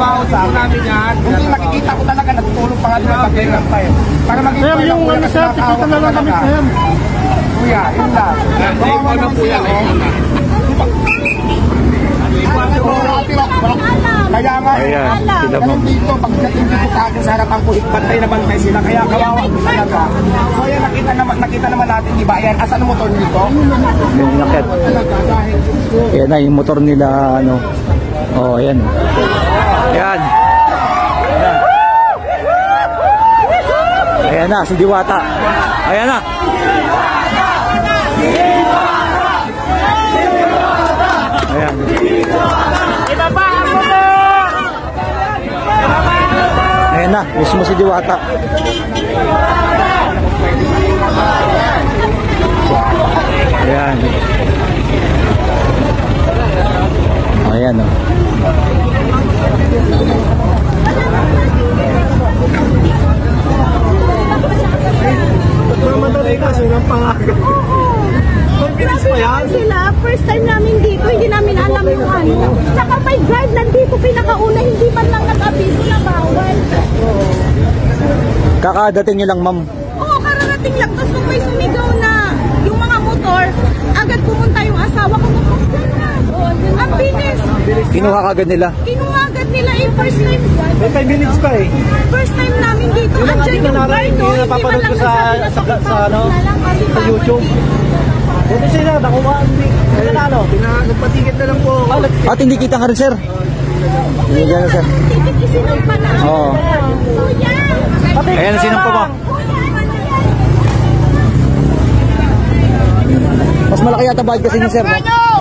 Kumausap namin yan. Hindi nakikita ko talaga, natutulog pa nga doon at pagkailan pa eh. Para maging sir, yung ano sir, tikita na lang kami sir. Kuya, yun lang. Kawawa naman sila. Kaya nga, ganun dito, pagdating dito sa akin sa harapan ko, bantay na bantay sila, kaya kawawa ko talaga. So yan, nakita naman natin, diba? Ayan, asan ang motor dito? Yung nakit. Ayan na, yung motor nila, ano. Oh, ayan. Ayan. Ayan na, si Diwata. Ayan na. Ayan. Ayan na, mismo si Diwata. Ayan. Ayan o. Mamadali kasi ng pangaga. Pagpinis pa yan? Sila, first time namin dito, hindi namin alam yung ano. Saka may guard, nandito pinakauna, hindi man lang nag-abiso na bawal. Kakadating nyo lang, ma'am. Oo, kararating lang. Tapos nung may sumigaw na yung mga motor, agad pumunta yung asawa ko. Ang bilis. Kinuha kagad nila? Kinuha agad nila yung first time. May 5 minutes pa eh. First time namin dito, andyan yung guard. Yung napapanood ko sa YouTube. Buti sila, nakuha. Kaya na ano, nagpatigit na lang po. At hindi kita nga rin, sir. Hindi ka na, sir. Tikit isinampa na. Oo. Kuya! Ayan, sinampa mo. Mas malaki yata bayad kasi ni sir, no?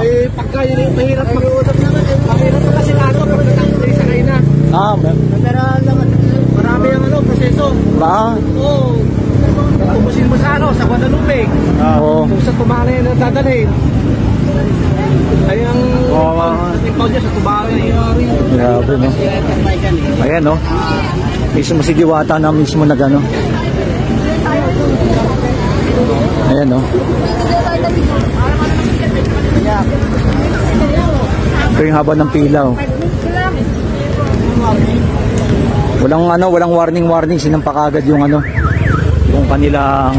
Eh, pagka yun, mahirap mag-uusap naman. Mahirap na kasi ano, pag sakay na. Marami ang ano, proseso. Ba? Oo. Tubusin mo sa ano, sa Guadalupe. Oo. Kung sa Tumara na dadalhin. Ay ang ikaw dyan sa Tumara na grabe, no? Ayan, no? Mismo si Diwata na mismo na gano'n. Ayan, no? Ito yung haba ng pila, oh. Walang warning, sinampa kagad yung ano, yung kanilang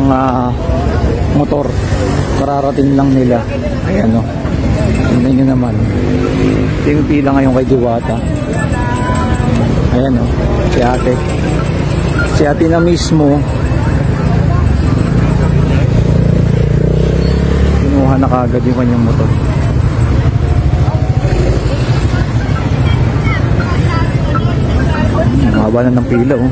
motor. Kararating lang nila. Ayan, no? Tingnan nyo naman. Ito yung pila ngayon kay Diwata. Ayan, no? Si ate na mismo kinuha na kagad yung kanyang motor. Mahaba na ng pila, oh.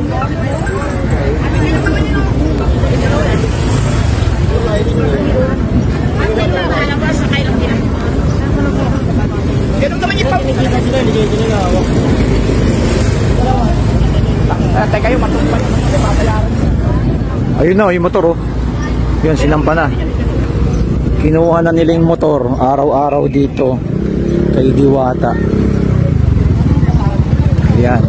Ayun na, yung motor, oh. Yun, sinampa na. Kinuha na nila yung motor araw-araw dito kay Diwata. Ayan.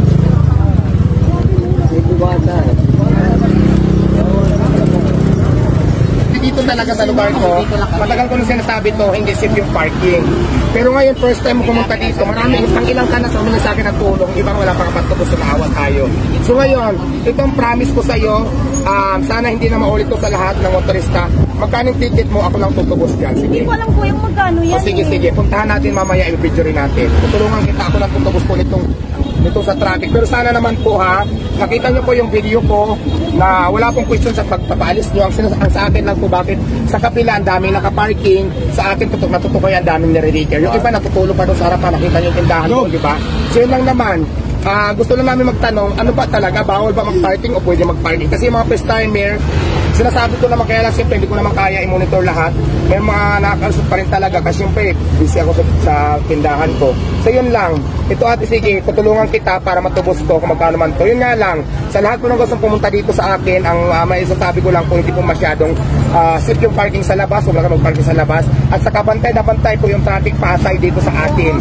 Dito talaga sa lugar ko, matagal ko nung sinasabi to, hindi safe yung parking. Pero ngayon, first time mo pumunta dito, marami, pang ilang ka na sa umilis sa akin ng tulong, ibang wala pa kapatubos na maawat tayo. So ngayon, itong promise ko sa iyo, sana hindi na maulit ko sa lahat ng motorista. Magkano yung ticket mo, ako lang tutubos dyan. Sige. Hindi ko alam po yung magkano yan. Sige, puntahan natin mamaya, i-video rin natin. Tutulungan kita, ako lang tutubos po nitong sa traffic. Pero sana naman po ha, nakita nyo po yung video ko na wala pong question sa pagpapaalis nyo. Ang sa akin lang po, bakit sa kapila ang daming nakaparking, sa akin tutok na tutok ang daming nire-reker. Yung iba natutulog pa doon sa harapan, nakita nyo yung tindahan ko, di ba? So yun lang naman. Gusto lang namin magtanong, ano ba talaga, bawal ba mag-parking o pwede mag-parking? Kasi yung mga first timer, sinasabi ko naman, kaya lang siyempre hindi ko naman kaya i-monitor lahat. May mga nakakalusot pa rin talaga kasi siyempre busy ako sa tindahan ko. So yun lang. Ito ate, sige, tutulungan kita para matubos ko kung magkano man to. Yun nga lang, sa lahat po ng gustong pumunta dito sa akin, ang may isasabi ko lang kung hindi po masyadong safe yung parking sa labas, huwag lang mag-parking sa labas. At saka bantay na bantay po yung traffic pasay dito sa atin.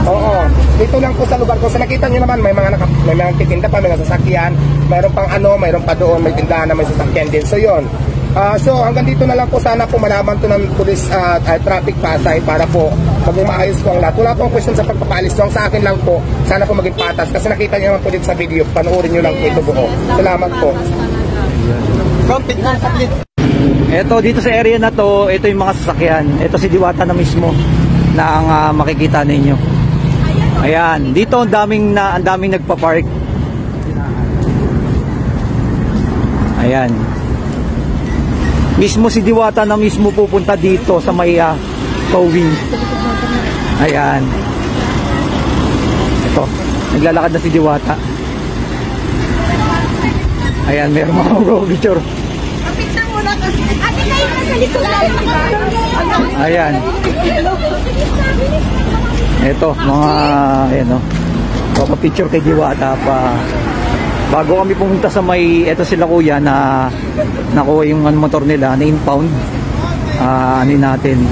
Oo. Dito lang po sa lugar ko. Sa nakita nyo naman, may mga titinda pa, may mga sasakyan. Mayroon pang mayroon pa doon, may tindahan na may sasakyan din. So yun. So hanggang dito na lang po, sana po malaman to ng police traffic pasay para po maging maayos po ang lahat. Wala pong question sa pagpapaalis nyo. Ang sa akin lang po, sana po maging patas. Kasi nakita nyo naman po dito sa video, panoorin nyo lang po ito buo. Salamat po. Ito, dito sa area na to, ito yung mga sasakyan. Ito si Diwata na mismo na ang makikita ninyo. Ayan, dito ang daming nagpa-park. Ayan. Mismo si Diwata na mismo pupunta dito sa may towing. Ayan. Ito, naglalakad na si Diwata. Ayan, meron mga picture. Ayan. Ito, mga ayan o. Papa-picture kay Diwata pa. Bago kami pumunta sa may, eto sila kuya na nakuha yung motor nila na impound. Ano natin.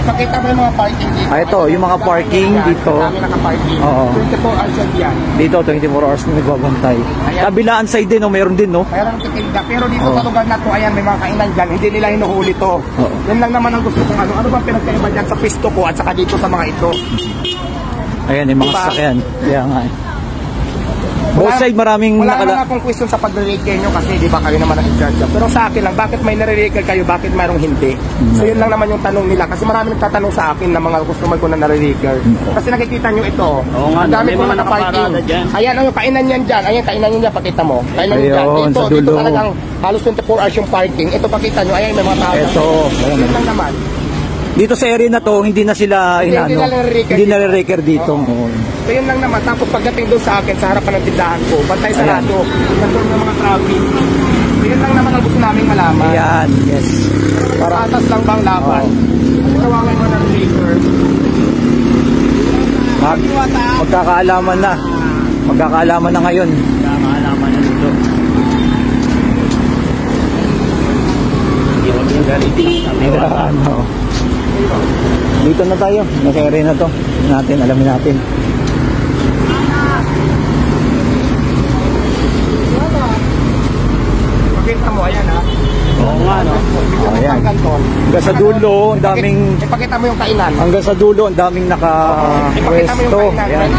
Pakita mo yung mga parking dito. Ito, yung mga parking dito. Kami naka-parking. Oo. 24 hours yan. Dito, 24 hours na nagbabantay. Kabilaan side din, meron din, no? Mayroong titinda. Pero dito sa lugar na to, ayan, may mga kainan dyan. Hindi nila hinuhuli to. Yan lang naman ang gusto kong ano. Ano ba pinagkaiba dyan sa pisto ko at saka dito sa mga ito? Ayan, yung mga sasakyan. Kaya nga. Both side maraming wala naman akong question sa pag-reregler nyo kasi di ba kayo naman ang in-charge. Pero sa akin lang, bakit may nare-regler kayo, bakit mayroong hindi? So yun lang naman yung tanong nila kasi marami nagtatanong sa akin na mga customer ko na nare-regler. Kasi nakikita nyo ito, ang dami ko na naka-parking. Ayan ang kainan yan dyan, ayan kainan nyo dyan, pakita mo. Kainan nyo dyan, dito talagang halos 24 hours yung parking. Ito pakita nyo, ayan may mga tao. Ito, yun lang naman. Dito sa area na to, hindi na sila hindi na nare-reker dito. So yun lang naman. Tapos pagdating doon sa akin, sa harapan ng tindahan ko, bantay sarado, nandun ng mga traffic. So yun lang naman ang gusto namin malaman. Ayan, yes. Para atas lang bang laban? Tawagan mo ng maker. Magkakaalaman na. Magkakaalaman na ngayon. Magkakaalaman na dito. Dito na tayo. Nasa area na to. Alamin natin. Pakita mo, ayan ha. Oo nga, no? Ayan. Hanggang sa dulo, ang daming... Ipakita mo yung kainan. Hanggang sa dulo, ang daming naka-pwesto. Ipakita mo yung kainan.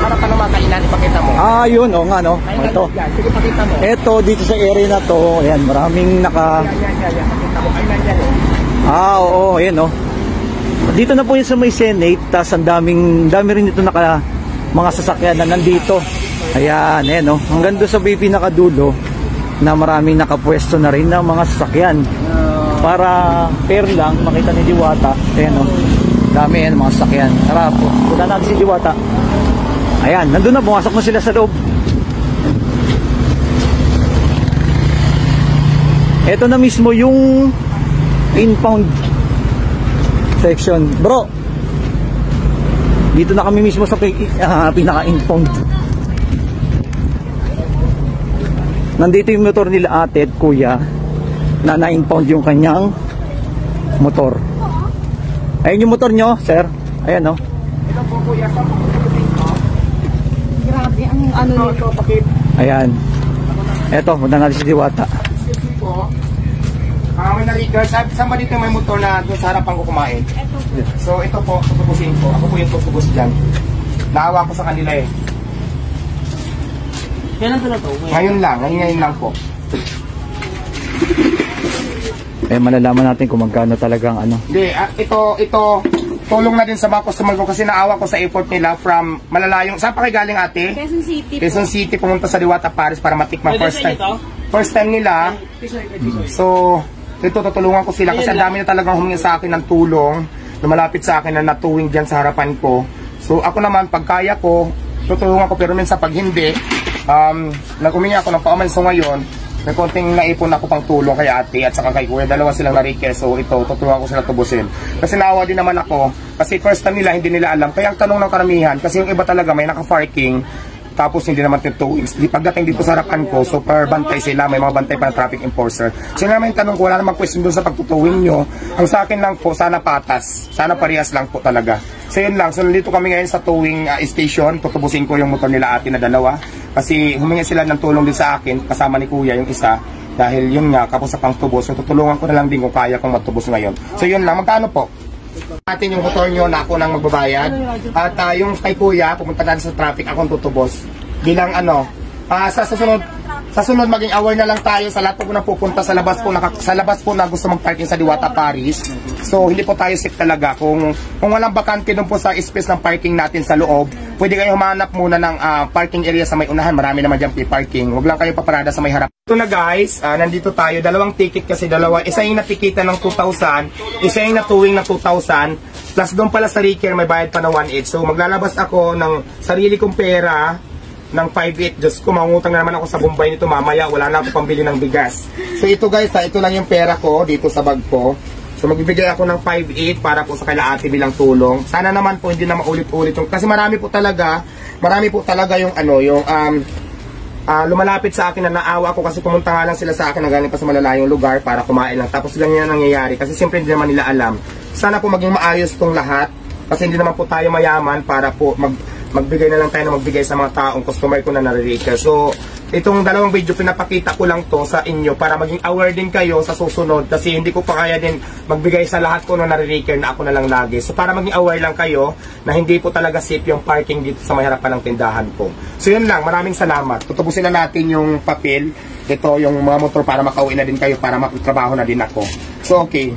Harapan ng mga kainan, ipakita mo. Yun, oo nga, no? Ito. Sige, pakita mo. Ito, dito sa area na to, ayan, maraming naka... Yan. Pakita mo, kainan yan. Oo, ayan, no? Dito na po yun sa may Senate, tas ang dami rin ito mga sasakyan na nandito. Ayan, ayan, no? Hanggang doon sa BP nakadulo, na maraming nakapwesto na rin ng mga sasakyan. Para fair lang, makita ni Diwata. Ayan, no? Dami yan, mga sasakyan. Tara po, punta natin si Diwata. Ayan, nandun na, pumasok na sila sa loob. Ito na mismo yung impound section. Bro, dito na kami mismo sa pinaka-impound. Nandito yung motor nila ate at kuya na na-impound yung kanyang motor. Ayun yung motor nyo, sir. Ayan, no? Ito po kuya, sa Grabe, ang ano nito. Ayan. Eto, punta natin si Diwata. Excuse me po. May naligar. Saan ba dito may motor na doon sa harapan ko kumain? So ito po, tutubusin ko. Ako po yung tutubos dyan. Naawa ko sa kanila eh. Kailan ito na ito? Ngayon lang po. Malalaman natin kung magkano talagang ano. Hindi, ito, tulong na din sa mga customer ko kasi naawa ko sa effort nila from malalayong. Saan pa kayo galing ate? Quezon City. Quezon City, pumunta sa Diwata Paris para matikman first time nila. So, ito tutulungan ko sila kasi ang dami na talagang humingi sa akin ng tulong na malapit sa akin na natuwing dyan sa harapan ko. So, ako naman, pag kaya ko, tutulungan ko pero minsan pag hindi, nag-umingi ako ng pauman. So ngayon, may konting naipon ako pang tulong kay ate at saka kay kuya. Dalawa silang na-request. So ito, tutulungan ko sila tubusin. Kasi naawa din naman ako. Kasi first time nila, hindi nila alam. Kaya ang tanong ng karamihan, kasi yung iba talaga may naka-parking, tapos hindi naman tituwing. Pagdating dito sa harapan ko, super bantay sila. May mga bantay pa ng traffic enforcer. So yun naman yung tanong ko, wala namang question doon sa pagtutuwing nyo. Ang sa akin lang po, sana patas. Sana parehas lang po talaga. So yun lang. So nandito kami ngayon sa towing station. Tutubusin ko yung motor nila ate na dalawa. Kasi humingi sila ng tulong din sa akin, kasama ni kuya yung isa. Dahil yun nga, kapos sa pang tubos. So tutulungan ko na lang din kung kaya kong matubos ngayon. So yun lang. Magkano po? Natin yung motor nyo na ako nang magbabayad. At yung kay kuya, pumunta natin sa traffic, akong tutubos. Bilang ano, sa sunod maging aware na lang tayo sa lahat po na pupunta sa labas po na gusto mag-parking sa Diwata Paris. So hindi po tayo safe talaga. Kung walang bakante doon po sa space ng parking natin sa loob, pwede kayo humanap muna ng parking area sa may unahan. Marami naman dyan parking. Huwag lang kayo paparada sa may harap. Ito na guys, nandito tayo. Dalawang ticket kasi dalawa. Isa yung natikita ng 2,000, isa yung natuwing na 2,000. Plus doon pala sa Riker may bayad pa na 1,800. So maglalabas ako ng sarili kong pera ng 5,800. Diyos ko, mangutang na naman ako sa Bombay nito mamaya. Wala na ako pambili ng bigas. So ito guys, ito lang yung pera ko dito sa bag ko. So magbibigay ako ng 5,800 para po sa kila ate bilang tulong. Sana naman po hindi na maulit-ulit yung, kasi marami po talaga yung ano, yung lumalapit sa akin na naawa ako kasi pumunta nga lang sila sa akin na galing pa sa malalayong lugar para kumain lang. Tapos ganyan ang nangyayari kasi siyempre hindi naman nila alam. Sana po maging maayos tong lahat kasi hindi naman po tayo mayaman para po magbigay na lang tayo na magbigay sa mga taong customer ko na naririka. So, itong dalawang video pinapakita ko lang to sa inyo para maging aware din kayo sa susunod kasi hindi ko pa kaya din magbigay sa lahat ko na naririka na ako na lang lagi. So, para maging aware lang kayo na hindi po talaga safe yung parking dito sa may harapan ng tindahan ko. So, yun lang. Maraming salamat. Tutubusin na natin yung papel. Ito, yung mga motor para makauwi na din kayo para magtrabaho na din ako. So, okay.